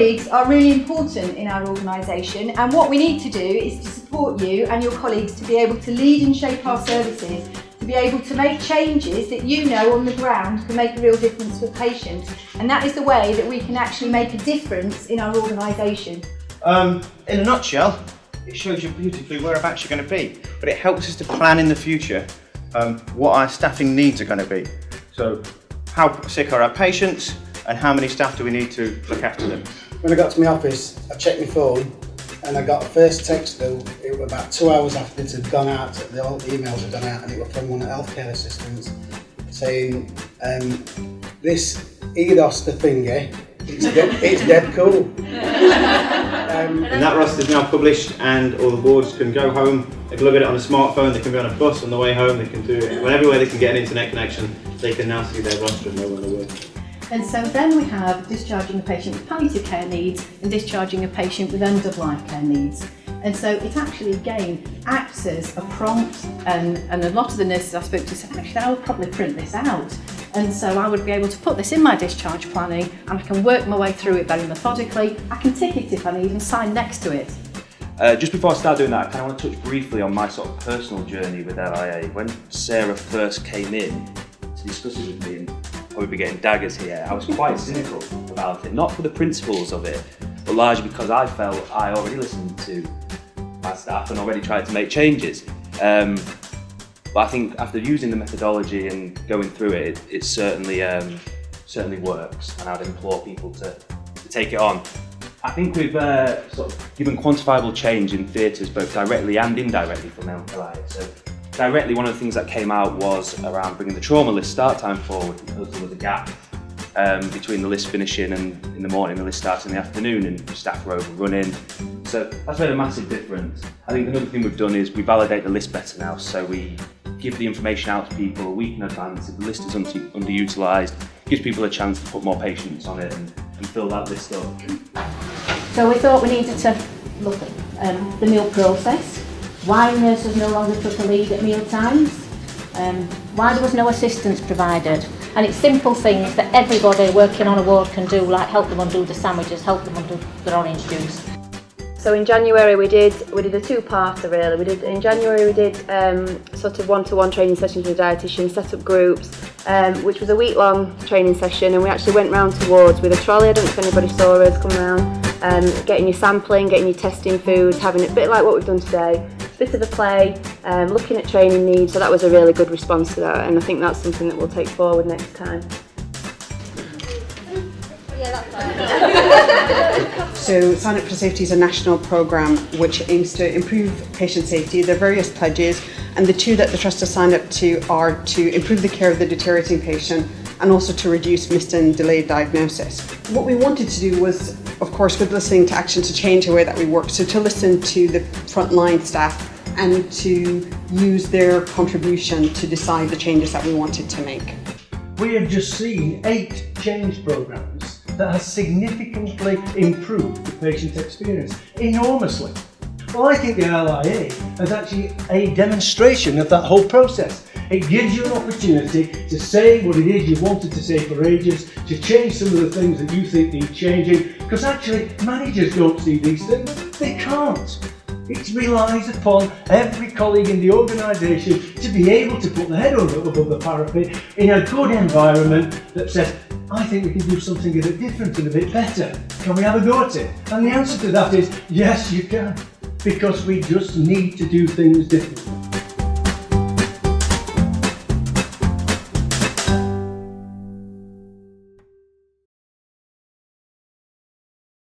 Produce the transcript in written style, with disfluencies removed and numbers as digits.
colleagues are really important in our organisation, and what we need to do is to support you and your colleagues to be able to lead and shape our services, to be able to make changes that you know on the ground can make a real difference for patients, and that is the way that we can actually make a difference in our organisation. In a nutshell, it shows you beautifully whereabouts you're going to be, but it helps us to plan in the future what our staffing needs are going to be. So, how sick are our patients, and how many staff do we need to look after them? When I got to my office, I checked my phone and I got a first text through. It was about 2 hours after it had gone out, all the emails had gone out, and it was from one of the healthcare assistants saying, this EDOS the finger, it's dead cool. And that roster is now published, and all the boards can go home. They can look at it on a smartphone, they can be on a bus on the way home, they can do it whenever way they can get an internet connection. They can now see their roster and know when they're working. And so then we have discharging a patient with palliative care needs and discharging a patient with end-of-life care needs. And so it actually, again, acts as a prompt, and a lot of the nurses I spoke to said, actually, I would probably print this out. And so I would be able to put this in my discharge planning, and I can work my way through it very methodically. I can tick it if I need and sign next to it. Just before I start doing that, I kind of want to touch briefly on my sort of personal journey with LIA. When Sarah first came in to discuss it with me, and probably be getting daggers here, I was quite cynical about it. Not for the principles of it, but largely because I felt I already listened to my staff and already tried to make changes. But I think after using the methodology and going through it, it certainly works, and I'd implore people to take it on. I think we've sort of given quantifiable change in theatres, both directly and indirectly from LIA. So directly, one of the things that came out was around bringing the trauma list start time forward, because there was a gap between the list finishing and in the morning, the list starts in the afternoon, and staff were overrunning. So that's made a massive difference. I think another thing we've done is we validate the list better now, so we give the information out to people a week in advance. If the list is underutilised, it gives people a chance to put more patients on it and fill that list up. So we thought we needed to look at the meal process, why nurses no longer took a lead at meal times, why there was no assistance provided. And it's simple things that everybody working on a ward can do, like help them undo the sandwiches, help them undo their orange juice. So in January we did a two-parter really. In January we did sort of one-to-one training sessions with dietitians, set up groups, which was a week-long training session, and we actually went round to wards with a trolley. I don't know if anybody saw us come round, getting your sampling, getting your testing foods, having it a bit like what we've done today. Bit of a play, looking at training needs, so that was a really good response to that, and I think that's something that we'll take forward next time. So Sign Up for Safety is a national programme which aims to improve patient safety. There are various pledges, and the two that the Trust has signed up to are to improve the care of the deteriorating patient and also to reduce missed and delayed diagnosis. What we wanted to do was, of course, with listening to action, to change the way that we work, so to listen to the frontline staff and to use their contribution to decide the changes that we wanted to make. We have just seen 8 change programmes that have significantly improved the patient experience enormously. Well, I think the LIA is actually a demonstration of that whole process. It gives you an opportunity to say what it is you wanted to say for ages, to change some of the things that you think need changing, because actually managers don't see these things, they can't. It relies upon every colleague in the organisation to be able to put their head above the parapet in a good environment that says, I think we can do something a bit different and a bit better. Can we have a go at it? And the answer to that is, yes, you can. Because we just need to do things differently.